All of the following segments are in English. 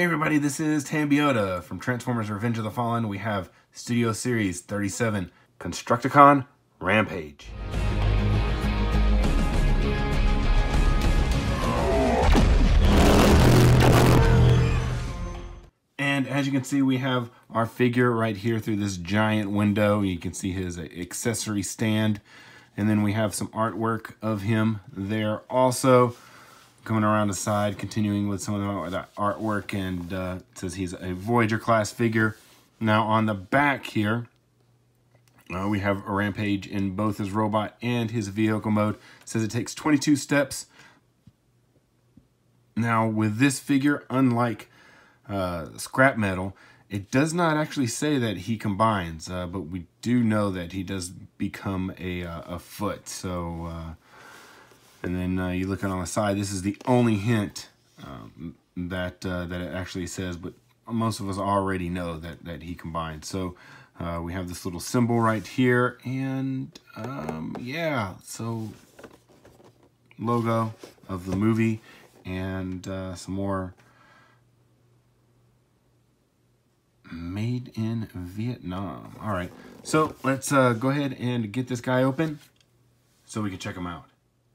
Hey everybody, this is Tambeyoda from Transformers Revenge of the Fallen. We have Studio Series 37, Constructicon Rampage. And as you can see, we have our figure right here through this giant window. You can see his accessory stand. And then we have some artwork of him there also. Coming around the side, continuing with some of that artwork, and it says he's a Voyager class figure. Now on the back here, we have a Rampage in both his robot and his vehicle mode. It says it takes 22 steps. Now with this figure, unlike scrap metal, it does not actually say that he combines, but we do know that he does become a foot. So. And then you look on the side, this is the only hint that it actually says, but most of us already know that he combined. So we have this little symbol right here, and yeah, so logo of the movie, and some more made in Vietnam. All right, so let's go ahead and get this guy open so we can check him out.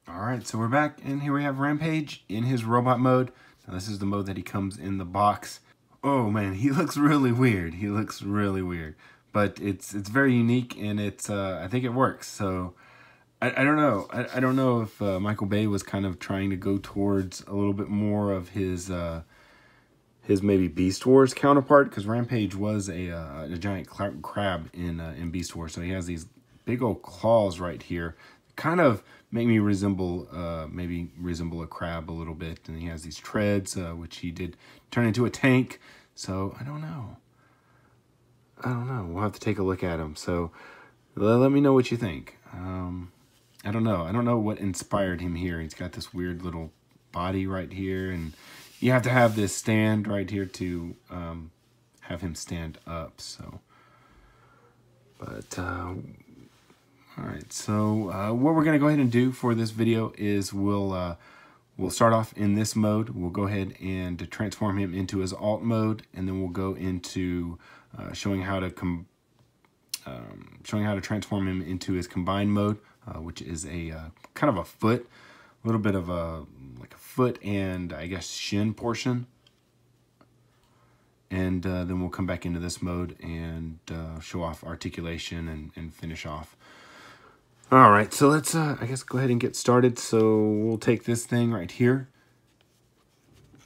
Alright, so we're back, and here we have Rampage in his robot mode. Now this is the mode that he comes in the box. Oh man, he looks really weird. He looks really weird. But it's very unique, and it's I think it works. So I don't know. I don't know if Michael Bay was kind of trying to go towards a little bit more of his maybe Beast Wars counterpart, because Rampage was a giant crab in Beast Wars. So he has these big old claws right here. Kind of make me resemble, maybe resemble a crab a little bit. And he has these treads, which he did turn into a tank. So I don't know. We'll have to take a look at him. So let me know what you think. I don't know. I don't know what inspired him here. He's got this weird little body right here, and you have to have this stand right here to have him stand up. So, but. All right, so what we're going to go ahead and do for this video is we'll start off in this mode. We'll go ahead and transform him into his alt mode, and then we'll go into showing how to transform him into his combined mode, which is a kind of a foot, a little bit of like a foot and I guess shin portion. And then we'll come back into this mode and show off articulation and finish off. All right, so let's, I guess, go ahead and get started. So we'll take this thing right here.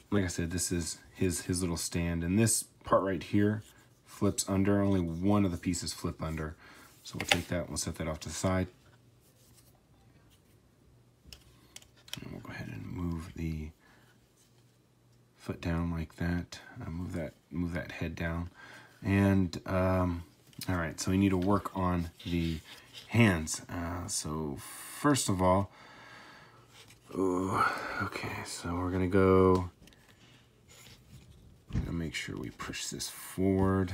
Like I said, this is his little stand. And this part right here flips under. Only one of the pieces flip under. So we'll take that, we'll set that off to the side. And we'll go ahead and move the foot down like that. Move that head down. And, all right, so we need to work on the hands. So first of all, okay, so we're gonna go, I'm gonna make sure we push this forward,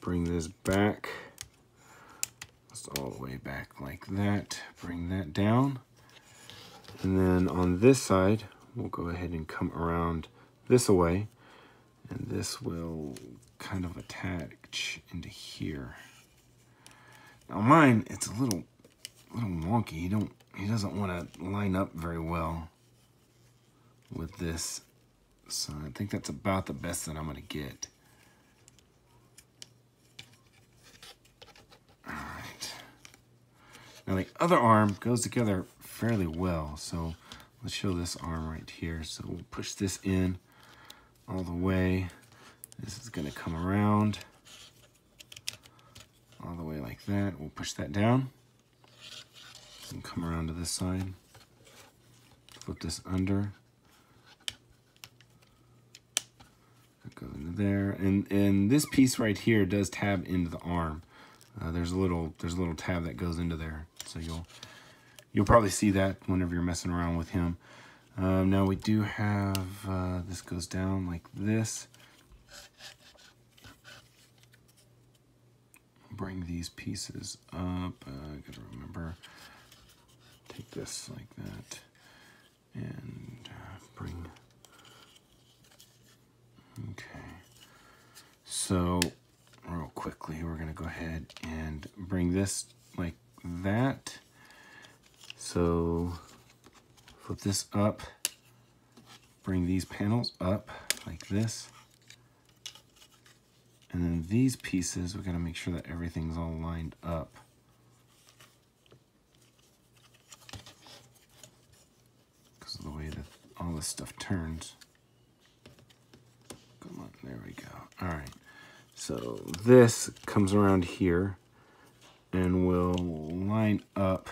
bring this back, just all the way back like that, bring that down, and then on this side, we'll go ahead and come around this way, and this will kind of attach into here. Now mine, it's a little wonky. He doesn't want to line up very well with this. So I think that's about the best that I'm going to get. All right. Now the other arm goes together fairly well. So let's show this arm right here. So we'll push this in all the way. This is going to come around all the way like that. We'll push that down and come around to this side. Flip this under. That goes into there, and this piece right here does tab into the arm. There's a little tab that goes into there, so you'll probably see that whenever you're messing around with him. Now we do have this goes down like this. Bring these pieces up. I gotta remember, take this like that, and bring So real quickly, we're gonna go ahead and bring this like that. So flip this up, bring these panels up like this. And then these pieces, we gotta make sure that everything's all lined up. Because of the way that all this stuff turns. Come on, there we go. All right, so this comes around here and will line up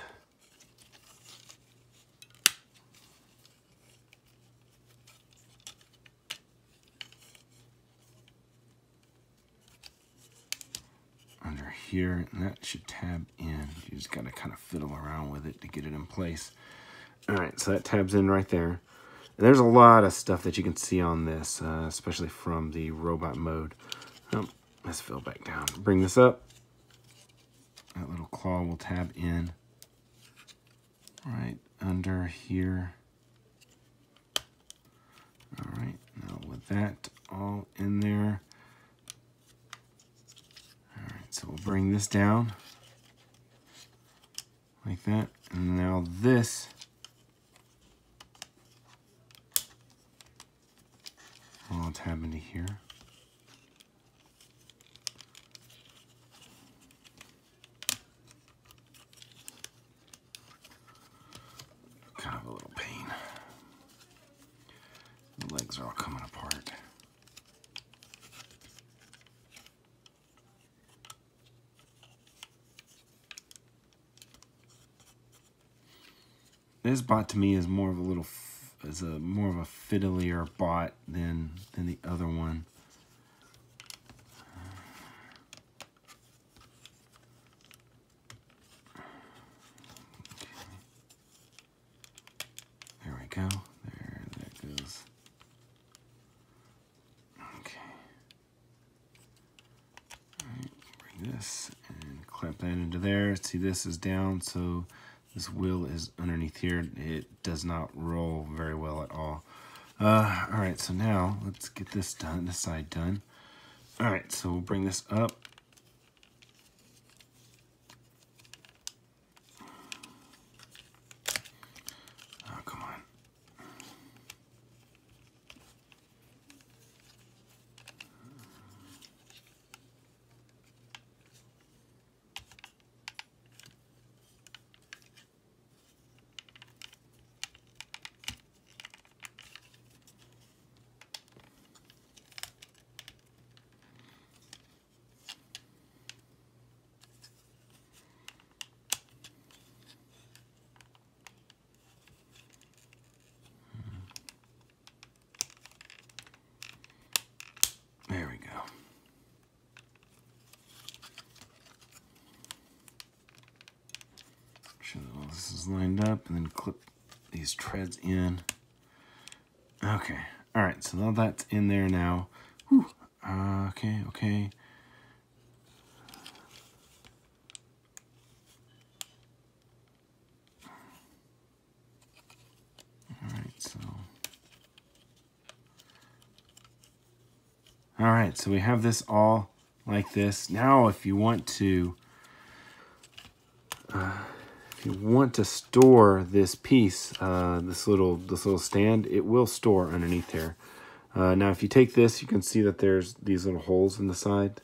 under here, and that should tab in. You just gotta kind of fiddle around with it to get it in place. All right, so that tabs in right there. And there's a lot of stuff that you can see on this, especially from the robot mode. Let's fill back down. Bring this up. That little claw will tab in right under here. All right, now with that all in there. All right, so we'll bring this down like that. And now this will tab into here. Kind of a little pain. The legs are all coming apart. This bot to me is more of a little, more of a fiddlier bot than the other one. There we go. There that goes. Okay. All right, bring this and clamp that into there. See, this is down, so this wheel is underneath here. It does not roll very well at all. All right, so now let's get this done, this side done. All right, so we'll bring this up. Oh, come on. There we go. Make sure that all this is lined up, and then clip these treads in. Okay. All right, so all that's in there now. Whew. Okay. All right, so we have this all like this. Now, if you want to store this piece, this little stand, it will store underneath there. Now, if you take this, you can see that there's these little holes in the side.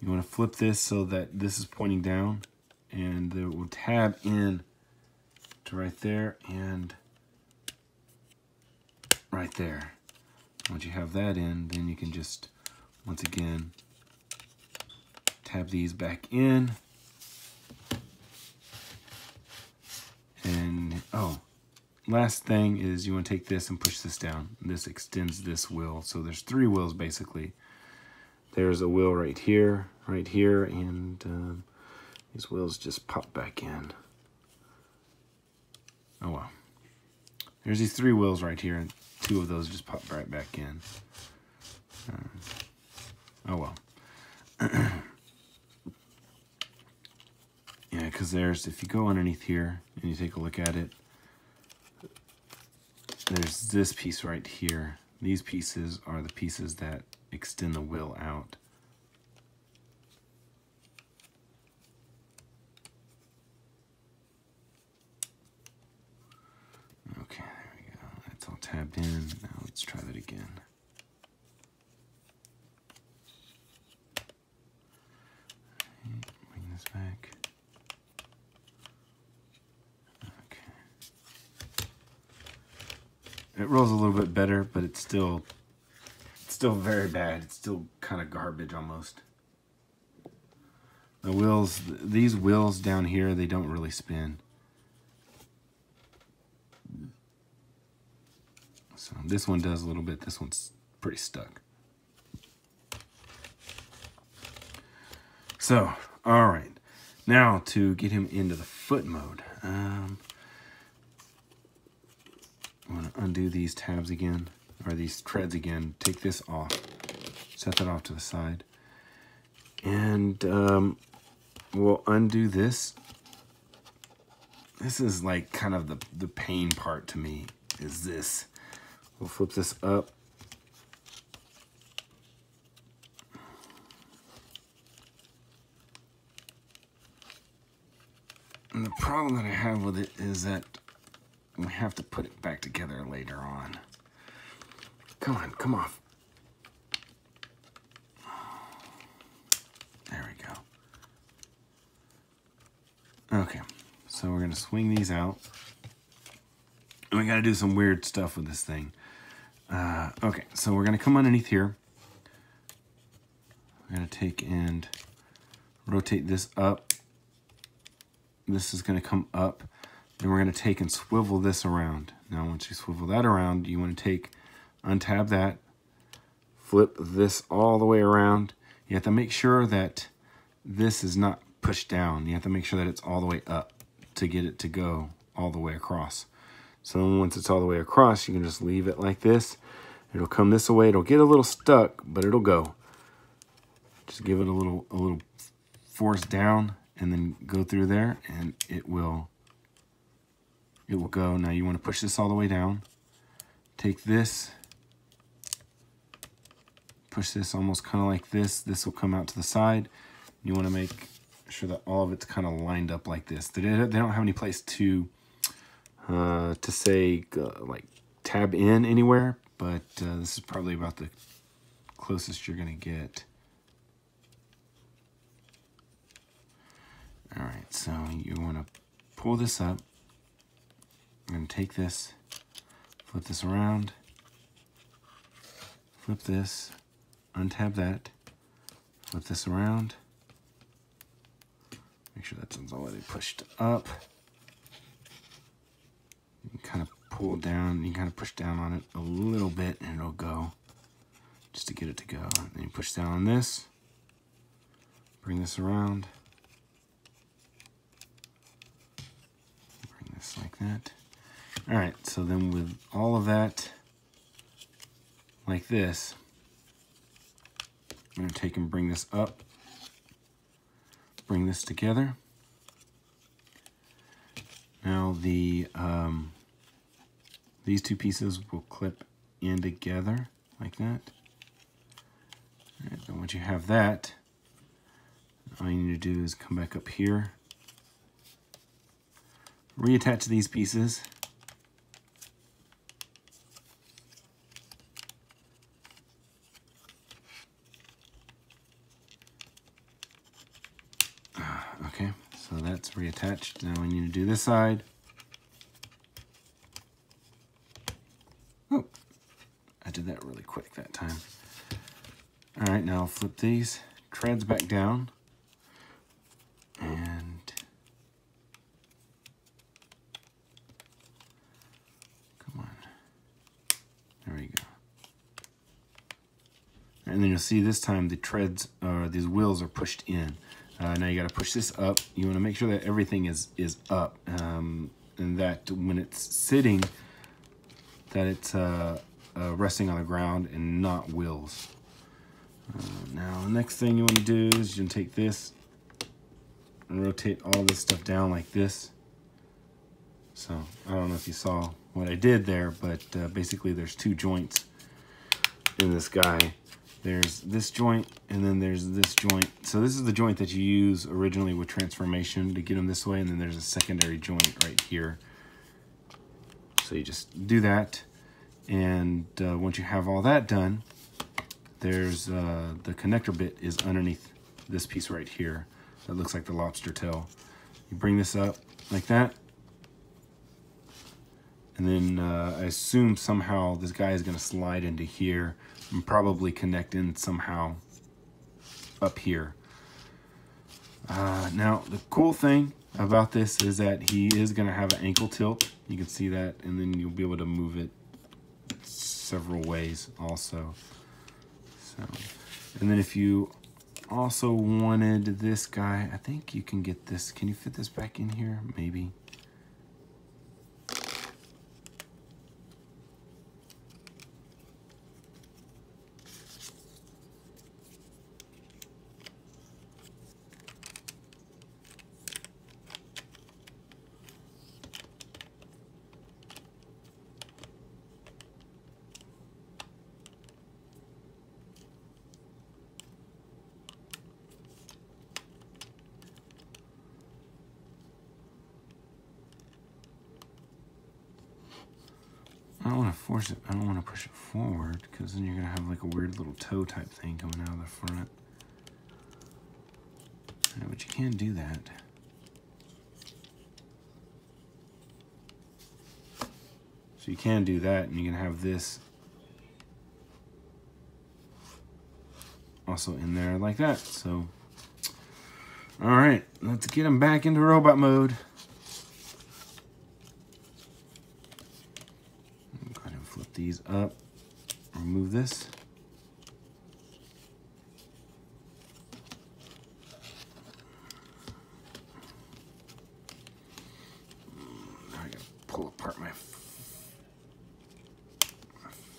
You want to flip this so that this is pointing down, and it will tab in to right there and right there. Once you have that in, then you can just, once again, tab these back in. And, oh, last thing is you want to take this and push this down. This extends this wheel. So there's 3 wheels, basically. There's a wheel right here, and these wheels just pop back in. Oh, well. There's these 3 wheels right here, and 2 of those just pop right back in. Oh, well. Yeah, because there's, if you go underneath here and you take a look at it, there's this piece right here. These pieces are the pieces that extend the wheel out. Okay, there we go. That's all tabbed in. Now let's try that again. Bring this back. Okay. It rolls a little bit better, but it's still very bad. It's still kind of garbage almost. The wheels, these wheels down here, they don't really spin. So this one does a little bit. This one's pretty stuck. So, all right. Now to get him into the foot mode. I'm going to undo these tabs again, or these treads again. Take this off. Set that off to the side. And we'll undo this. This is like kind of the pain part to me, is this. We'll flip this up. And the problem that I have with it is that we have to put it back together later on. Come on, come off. There we go. Okay, so we're gonna swing these out. And we gotta do some weird stuff with this thing. Okay, so we're gonna come underneath here. We're gonna take and rotate this up. This is gonna come up. Then we're gonna take and swivel this around. Now, once you swivel that around, you wanna untab that, flip this all the way around. You have to make sure that this is not pushed down. You have to make sure that it's all the way up to get it to go all the way across. So once it's all the way across, you can just leave it like this. It'll come this way. It'll get a little stuck, but it'll go. Just give it a little force down and then go through there and it will go. Now you want to push this all the way down. Take this, push this almost kind of like this. This will come out to the side. You want to make sure that all of it's kind of lined up like this. They don't have any place to say like tab in anywhere, but this is probably about the closest you're gonna get. All right, so you want to pull this up. I'm gonna take this, flip this around, flip this, untab that, flip this around. Make sure that one's already pushed up. You can kind of pull down, you can kind of push down on it a little bit and it'll go, just to get it to go. Then you push down on this, bring this around, bring this like that. All right, so then with all of that like this, I'm gonna take and bring this up, bring this together. Now these two pieces will clip in together like that. All right, then once you have that, all you need to do is come back up here, reattach these pieces. Okay, so that's reattached. Now we need to do this side. Oh, I did that really quick that time. All right, now I'll flip these treads back down. And come on. There we go. And then you'll see this time the treads, or these wheels are pushed in. Now you got to push this up. You want to make sure that everything is up, and that when it's sitting, that it's resting on the ground and not wheels. Now the next thing you want to do is you can take this and rotate all this stuff down like this. So I don't know if you saw what I did there, but basically there's two joints in this guy, there's this joint, and then there's this joint. So this is the joint that you use originally with transformation to get them this way, and then there's a secondary joint right here. So you just do that, and once you have all that done, there's the connector bit is underneath this piece right here. That looks like the lobster tail. You bring this up like that, and then I assume somehow this guy is going to slide into here and probably connect in somehow up here. Now, the cool thing about this is that he is going to have an ankle tilt. You can see that, and then you'll be able to move it several ways also. So, and then if you also wanted this guy, I think you can get this. Can you fit this back in here? Maybe. I don't want to force it. I don't want to push it forward, because then you're going to have like a weird little toe type thing coming out of the front. Yeah, but you can do that. So you can do that, and you can have this also in there like that. So, all right, let's get them back into robot mode. Go ahead and flip these up. Remove this. Now I gotta pull apart my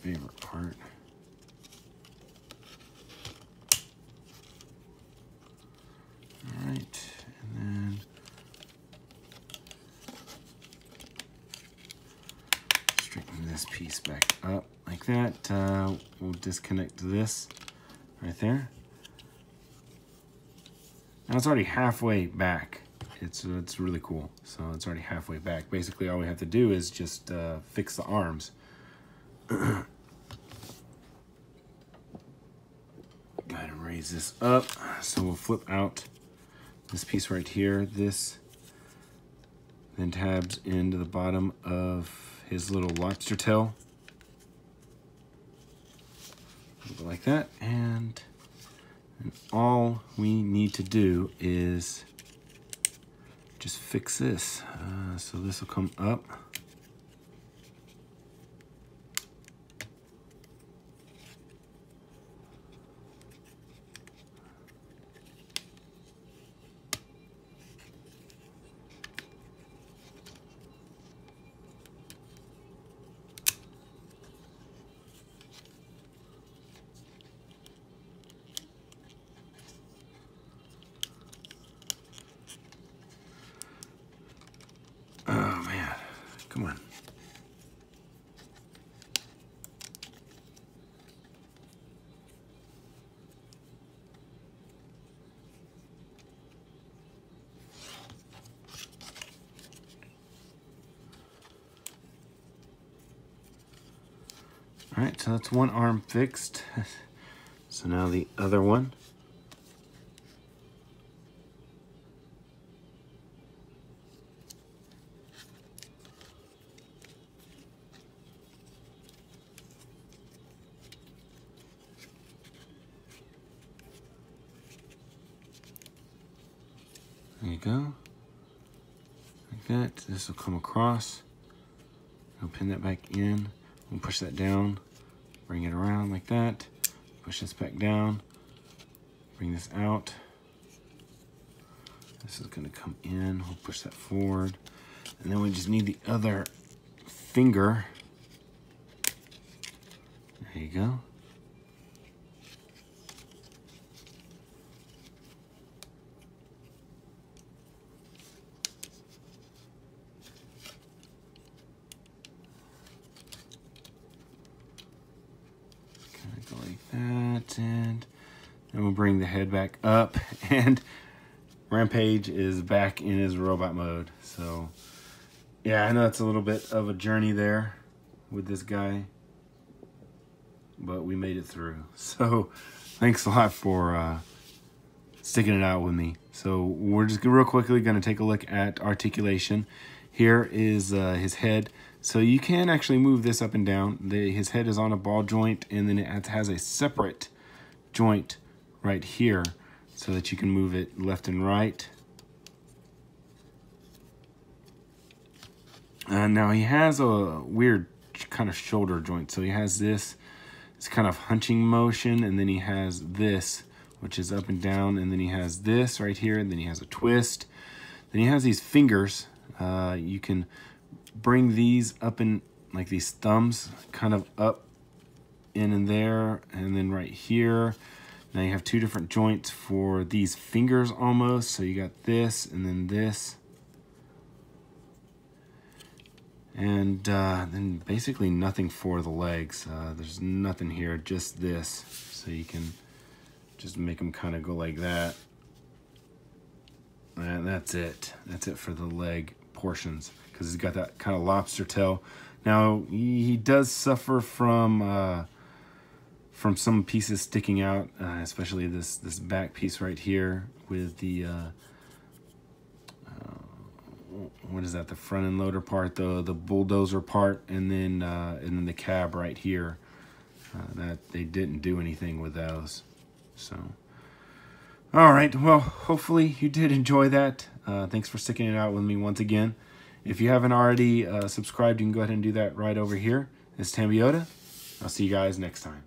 favorite part. All right, and then straighten this piece back up like that. We'll disconnect this right there. Now it's already halfway back. It's really cool. So it's already halfway back. Basically, all we have to do is just fix the arms. Go ahead and raise this up. So we'll flip out this piece right here. This then tabs into the bottom of his little lobster tail. Like that. And all we need to do is just fix this. So this will come up. Oh man, come on. All right, so that's one arm fixed. So now the other one. There you go. Like that. This will come across. I'll pin that back in. We'll push that down. Bring it around like that. Push this back down. Bring this out. This is going to come in. We'll push that forward. And then we just need the other finger. There you go. Like that. and then we'll bring the head back up, and Rampage is back in his robot mode. So yeah, I know it's a little bit of a journey there with this guy, but we made it through. So thanks a lot for sticking it out with me. So we're just real quickly going to take a look at articulation. Here is his head. So you can actually move this up and down. His head is on a ball joint, and then it has a separate joint right here so that you can move it left and right. Now he has a weird kind of shoulder joint. So he has this kind of hunching motion, and then he has this, which is up and down, and then he has this right here, and then he has a twist. Then he has these fingers. You can bring these up in, like these thumbs, kind of up in and there, and then right here. Now you have two different joints for these fingers almost. So you got this and then this. And then basically nothing for the legs. There's nothing here, just this. So you can just make them kind of go like that. And that's it. That's it for the leg portions, because he's got that kind of lobster tail. Now he does suffer from some pieces sticking out, especially this back piece right here with the what is that? The front end loader part, the bulldozer part, and then the cab right here. That they didn't do anything with those. So, all right. Well, hopefully you did enjoy that. Thanks for sticking it out with me once again. If you haven't already subscribed, you can go ahead and do that right over here. It's Tambeyoda. I'll see you guys next time.